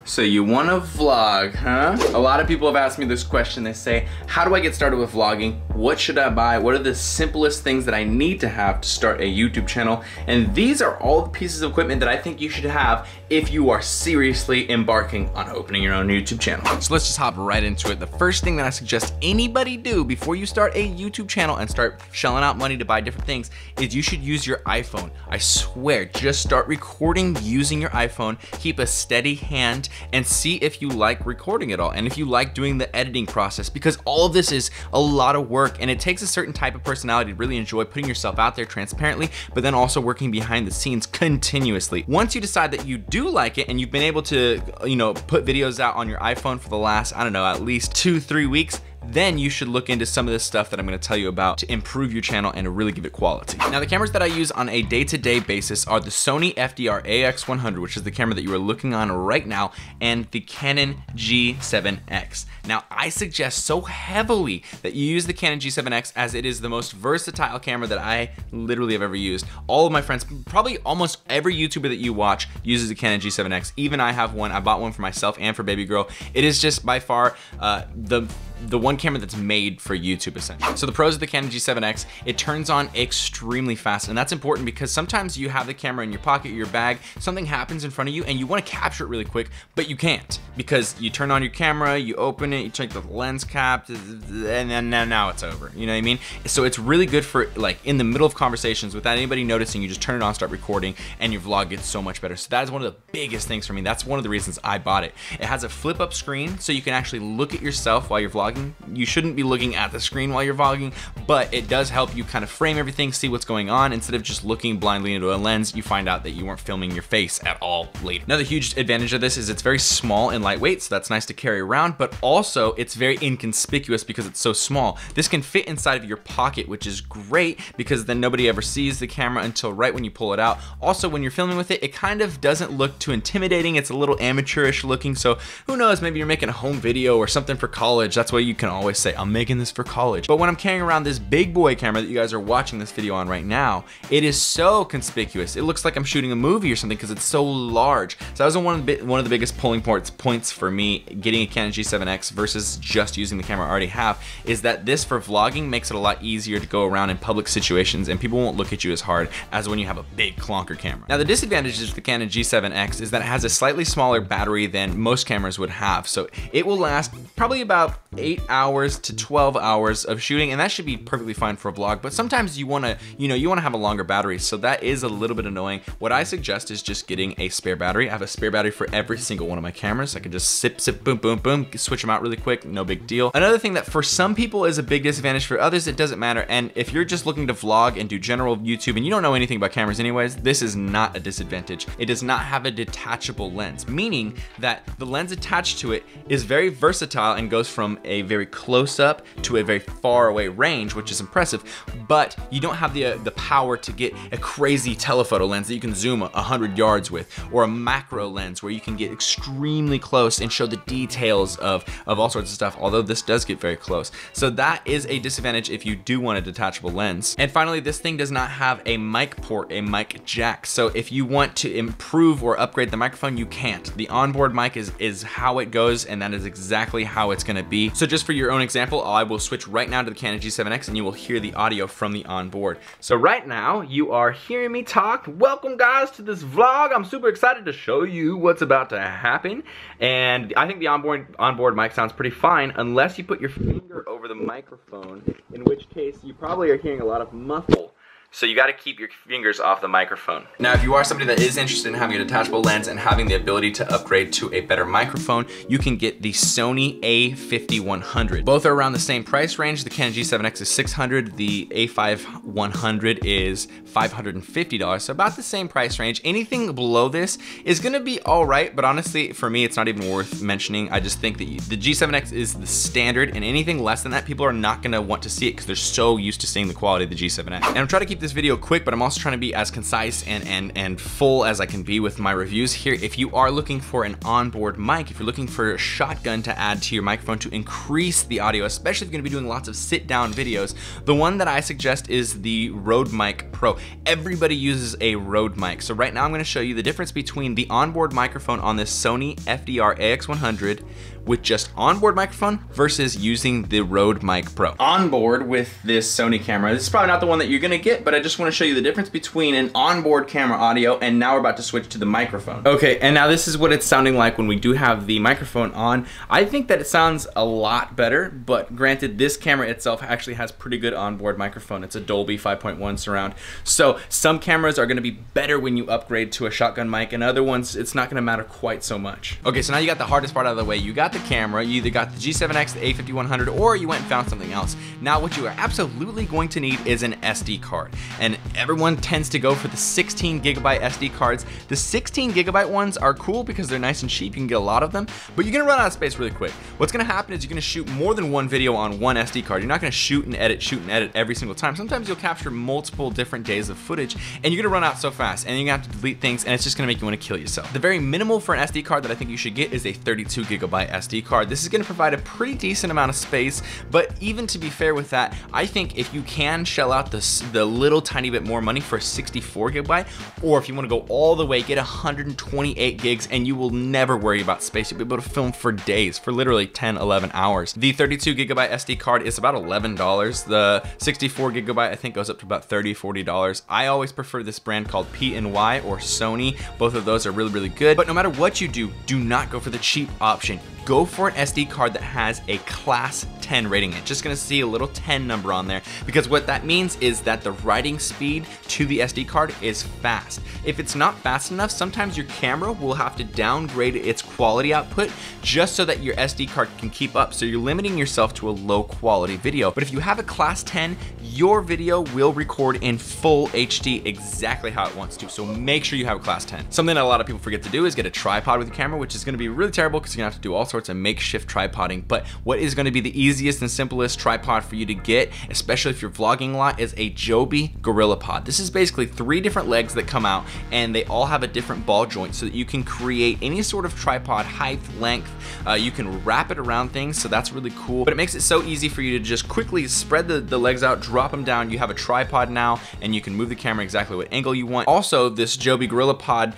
So you want to vlog, huh? A lot of people have asked me this question. They say, how do I get started with vlogging? What should I buy? What are the simplest things that I need to have to start a YouTube channel? And these are all the pieces of equipment that I think you should have if you are seriously embarking on opening your own YouTube channel. So let's just hop right into it. The first thing that I suggest anybody do before you start a YouTube channel and start shelling out money to buy different things is you should use your iPhone. I swear, just start recording using your iPhone. Keep a steady hand and see if you like recording it all and if you like doing the editing process, because all of this is a lot of work and it takes a certain type of personality to really enjoy putting yourself out there transparently, but then also working behind the scenes continuously. Once you decide that you do like it and you've been able to, put videos out on your iPhone for the last, I don't know, at least 2-3 weeks, then you should look into some of this stuff that I'm gonna tell you about to improve your channel and to really give it quality. Now, the cameras that I use on a day-to-day basis are the Sony FDR AX100, which is the camera that you are looking on right now, and the Canon G7X. Now, I suggest so heavily that you use the Canon G7X as it is the most versatile camera that I literally have ever used. All of my friends, probably almost every YouTuber that you watch uses a Canon G7X. Even I have one. I bought one for myself and for baby girl. It is just by far the one camera that's made for YouTube, essentially. So the pros of the Canon G7X, it turns on extremely fast, and that's important because sometimes you have the camera in your pocket or your bag, something happens in front of you and you want to capture it really quick, but you can't because you turn on your camera, you open it, you take the lens cap, and then now it's over. You know what I mean? So it's really good for like in the middle of conversations without anybody noticing. You just turn it on, start recording, and your vlog gets so much better. So that is one of the biggest things for me. That's one of the reasons I bought it. It has a flip up screen so you can actually look at yourself while you're vlogging. You shouldn't be looking at the screen while you're vlogging, but it does help you kind of frame everything, see what's going on. Instead of just looking blindly into a lens, you find out that you weren't filming your face at all later. Another huge advantage of this is it's very small and lightweight, so that's nice to carry around, but also it's very inconspicuous because it's so small. This can fit inside of your pocket, which is great because then nobody ever sees the camera until right when you pull it out. Also, when you're filming with it, it kind of doesn't look too intimidating. It's a little amateurish looking, so who knows, maybe you're making a home video or something for college. That's why you can always say, I'm making this for college. But when I'm carrying around this big boy camera that you guys are watching this video on right now, it is so conspicuous. It looks like I'm shooting a movie or something because it's so large. So that was one of the biggest pulling points for me getting a Canon G7X versus just using the camera I already have, is that this for vlogging makes it a lot easier to go around in public situations and people won't look at you as hard as when you have a big clunker camera. Now, the disadvantages of the Canon G7X is that it has a slightly smaller battery than most cameras would have. So it will last probably about 8 hours to 12 hours of shooting, and that should be perfectly fine for a vlog, but sometimes you want to have a longer battery, so that is a little bit annoying. What I suggest is just getting a spare battery. I have a spare battery for every single one of my cameras. I can just sip, boom, boom, boom, switch them out really quick, no big deal. Another thing that for some people is a big disadvantage, for others it doesn't matter, and if you're just looking to vlog and do general YouTube and you don't know anything about cameras anyways, this is not a disadvantage. It does not have a detachable lens, meaning that the lens attached to it is very versatile and goes from a very close up to a very far away range, which is impressive, but you don't have the power to get a crazy telephoto lens that you can zoom 100 yards with, or a macro lens where you can get extremely close and show the details of all sorts of stuff, although this does get very close. So that is a disadvantage if you do want a detachable lens. And finally, this thing does not have a mic port, a mic jack. So if you want to improve or upgrade the microphone, you can't. The onboard mic is how it goes, and that is exactly how it's gonna be. So just for your own example, I will switch right now to the Canon G7X and you will hear the audio from the onboard. So right now you are hearing me talk. Welcome guys to this vlog. I'm super excited to show you what's about to happen. And I think the onboard mic sounds pretty fine unless you put your finger over the microphone, in which case you probably are hearing a lot of muffle. So you gotta keep your fingers off the microphone. Now, if you are somebody that is interested in having a detachable lens and having the ability to upgrade to a better microphone, you can get the Sony A5100. Both are around the same price range. The Canon G7X is $600, the A5100 is $550, so about the same price range. Anything below this is gonna be all right, but honestly, for me, it's not even worth mentioning. I just think that the G7X is the standard, and anything less than that, people are not gonna want to see it because they're so used to seeing the quality of the G7X. And I'm trying to keep keep this video quick, but I'm also trying to be as concise and full as I can be with my reviews here. If you are looking for an onboard mic, if you're looking for a shotgun to add to your microphone to increase the audio, especially if you're gonna be doing lots of sit-down videos, the one that I suggest is the Rode Mic Pro. Everybody uses a Rode mic. So right now I'm gonna show you the difference between the onboard microphone on this Sony FDR AX100 with just onboard microphone versus using the Rode Mic Pro. Onboard with this Sony camera, this is probably not the one that you're gonna get, but I just wanna show you the difference between an onboard camera audio, and now we're about to switch to the microphone. Okay, and now this is what it's sounding like when we do have the microphone on. I think that it sounds a lot better, but granted, this camera itself actually has pretty good onboard microphone. It's a Dolby 5.1 surround. So some cameras are gonna be better when you upgrade to a shotgun mic, and other ones, it's not gonna matter quite so much. Okay, so now you got the hardest part out of the way. You got the camera, you either got the G7X, the A5100, or you went and found something else. Now what you are absolutely going to need is an SD card. And everyone tends to go for the 16 gigabyte SD cards. The 16 gigabyte ones are cool because they're nice and cheap, you can get a lot of them, but you're gonna run out of space really quick. What's gonna happen is you're gonna shoot more than one video on one SD card. You're not gonna shoot and edit every single time. Sometimes you'll capture multiple different days of footage, and you're gonna run out so fast, and you're gonna have to delete things, and it's just gonna make you wanna kill yourself. The very minimal for an SD card that I think you should get is a 32 gigabyte SD card. This is gonna provide a pretty decent amount of space, but even to be fair with that, I think if you can shell out the little tiny bit more money for a 64 gigabyte, or if you wanna go all the way, get 128 gigs, and you will never worry about space. You'll be able to film for days, for literally 10, 11 hours. The 32 gigabyte SD card is about $11. The 64 gigabyte I think goes up to about $30, $40. I always prefer this brand called P&Y or Sony. Both of those are really, really good. But no matter what you do not go for the cheap option. Go for an SD card that has a class 10 rating. It's just gonna see a little 10 number on there, because what that means is that the writing speed to the SD card is fast. If it's not fast enough, sometimes your camera will have to downgrade its quality output just so that your SD card can keep up. So you're limiting yourself to a low quality video. But if you have a class 10, your video will record in full HD exactly how it wants to. So make sure you have a class 10. Something that a lot of people forget to do is get a tripod with your camera, which is gonna be really terrible because you're gonna have to do all sorts of makeshift tripoding. But what is gonna be the easiest and simplest tripod for you to get, especially if you're vlogging a lot, is a Joby GorillaPod. This is basically 3 different legs that come out, and they all have a different ball joint so that you can create any sort of tripod height, length. You can wrap it around things, so that's really cool. But it makes it so easy for you to just quickly spread the legs out, drop them down. You have a tripod now, and you can move the camera exactly what angle you want. Also, this Joby GorillaPod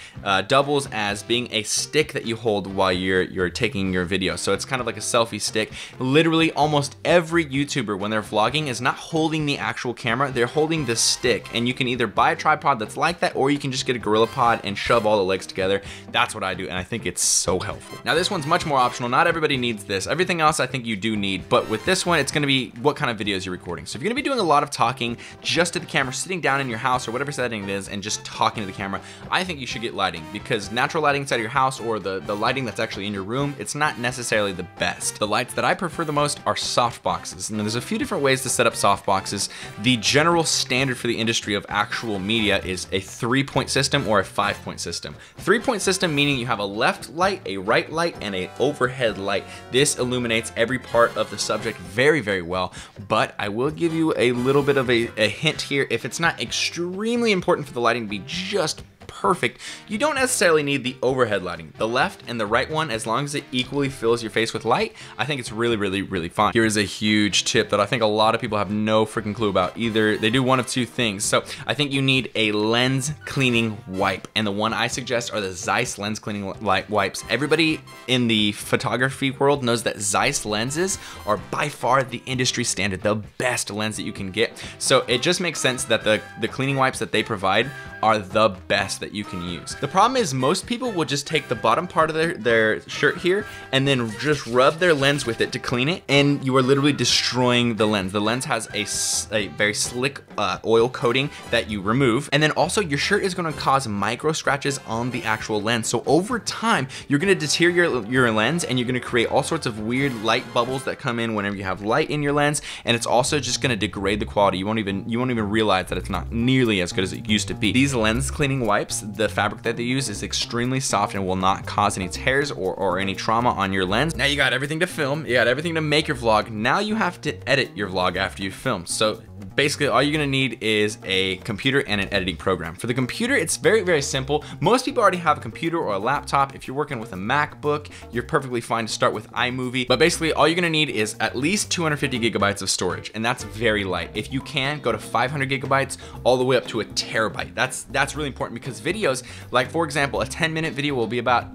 doubles as being a stick that you hold while you're taking your video. So it's kind of like a selfie stick. Literally almost every YouTuber when they're vlogging is not holding the actual camera, they're holding the stick. And you can either buy a tripod that's like that, or you can just get a GorillaPod and shove all the legs together. That's what I do, and I think it's so helpful. Now this one's much more optional. Not everybody needs this. Everything else I think you do need, but with this one, it's gonna be what kind of videos you're recording. So if you're gonna be doing a lot of talking just to the camera, sitting down in your house or whatever setting it is and just talking to the camera, I think you should get lighting, because natural lighting inside of your house or the lighting that's actually in your room, it's not necessarily the best. The lights that I prefer the most are soft boxes, and there's a few different ways to set up soft boxes. The general standard for the industry of actual media is a 3-point system or a 5-point system. 3-point system meaning you have a left light, a right light, and an overhead light. This illuminates every part of the subject very, very well, but I will give you a little bit of a hint here. If it's not extremely important for the lighting to be just perfect, you don't necessarily need the overhead lighting. The left and the right one, as long as it equally fills your face with light, I think it's really, really, really fine. Here is a huge tip that I think a lot of people have no freaking clue about. Either they do one of two things. So I think you need a lens cleaning wipe, and the one I suggest are the Zeiss lens cleaning wipes. Everybody in the photography world knows that Zeiss lenses are by far the industry standard, the best lens that you can get. So it just makes sense that the cleaning wipes that they provide are the best that you can use. The problem is most people will just take the bottom part of their shirt here and then just rub their lens with it to clean it, and you are literally destroying the lens. The lens has a very slick oil coating that you remove, and then also your shirt is gonna cause micro scratches on the actual lens. So over time, you're gonna deteriorate your lens, and you're gonna create all sorts of weird light bubbles that come in whenever you have light in your lens, and it's also just gonna degrade the quality. You won't even realize that it's not nearly as good as it used to be. These lens cleaning wipes, the fabric that they use is extremely soft and will not cause any tears or any trauma on your lens. Now you got everything to film, you got everything to make your vlog. Now you have to edit your vlog after you film. So basically all you're gonna need is a computer and an editing program. For the computer, it's very, very simple. Most people already have a computer or a laptop. If you're working with a MacBook, you're perfectly fine to start with iMovie. But basically all you're gonna need is at least 250 gigabytes of storage, and that's very light. If you can, go to 500 gigabytes all the way up to a terabyte. That's really important because videos, like for example, a 10-minute video will be about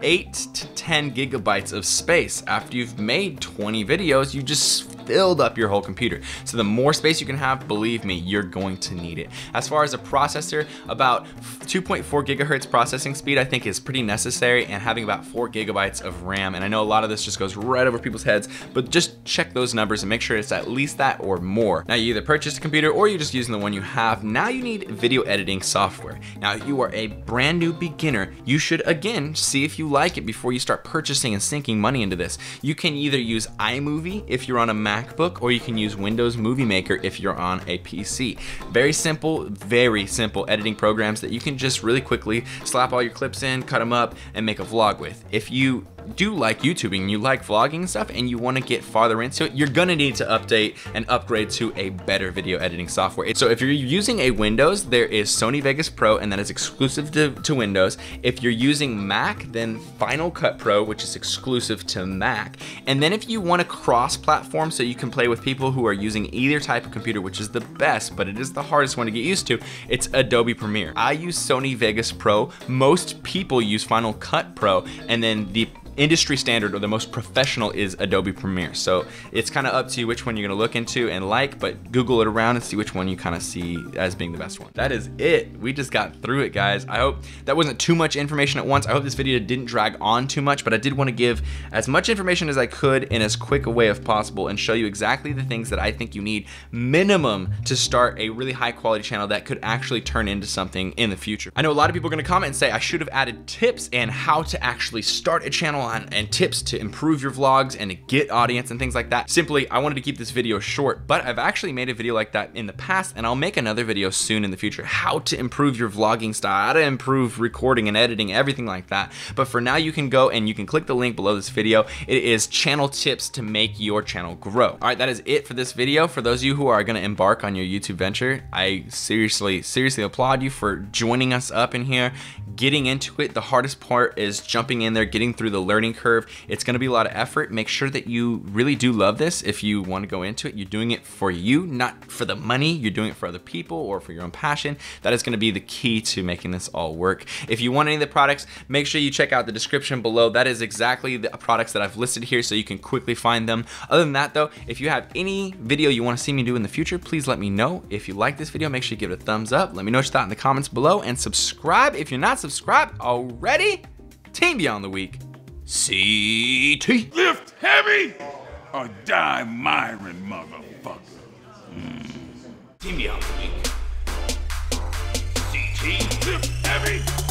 8 to 10 gigabytes of space. After you've made 20 videos, you just filled up your whole computer. So the more space you can have, believe me, you're going to need it. As far as a processor, about 2.4 gigahertz processing speed I think is pretty necessary, and having about 4 gigabytes of RAM. And I know a lot of this just goes right over people's heads, but just check those numbers and make sure it's at least that or more. Now you either purchased a computer or you're just using the one you have. Now you need video editing software. Now if you are a brand new beginner, you should again see if you like it before you start purchasing and sinking money into this. You can either use iMovie if you're on a MacBook, or you can use Windows Movie Maker if you're on a PC. Very simple editing programs that you can just really quickly slap all your clips in, cut them up, and make a vlog with. If you do like YouTubing, you like vlogging and stuff, and you want to get farther into it, you're gonna need to update and upgrade to a better video editing software. So if you're using a Windows, there is Sony Vegas Pro, and that is exclusive to Windows. If you're using Mac, then Final Cut Pro, which is exclusive to Mac. And then if you want to cross-platform so you can play with people who are using either type of computer, which is the best, but it is the hardest one to get used to, it's Adobe Premiere. I use Sony Vegas Pro. Most people use Final Cut Pro, and then the industry standard or the most professional is Adobe Premiere. So it's kind of up to you which one you're gonna look into and like, but Google it around and see which one you kind of see as being the best one. That is it. We just got through it, guys. I hope that wasn't too much information at once. I hope this video didn't drag on too much, but I did want to give as much information as I could in as quick a way as possible and show you exactly the things that I think you need minimum to start a really high quality channel that could actually turn into something in the future. I know a lot of people are gonna comment and say I should have added tips and how to actually start a channel and tips to improve your vlogs and to get audience and things like that. Simply, I wanted to keep this video short, but I've actually made a video like that in the past, and I'll make another video soon in the future. How to improve your vlogging style, how to improve recording and editing, everything like that. But for now, you can go and you can click the link below this video. It is channel tips to make your channel grow. All right, that is it for this video. For those of you who are gonna embark on your YouTube venture, I seriously applaud you for joining us up in here, getting into it. The hardest part is jumping in there, getting through the learning curve. It's gonna be a lot of effort. Make sure that you really do love this. If you want to go into it, you're doing it for you, not for the money. You're doing it for other people or for your own passion. That is gonna be the key to making this all work. If you want any of the products, make sure you check out the description below. That is exactly the products that I've listed here, so you can quickly find them. Other than that though, if you have any video you want to see me do in the future, please let me know. If you like this video, make sure you give it a thumbs up. Let me know what you thought in the comments below, and subscribe if you're not subscribed already. Team Beyond the Week. CT. Lift heavy or die MIRIN, motherfucker. Team Beyond the Week. CT. Lift heavy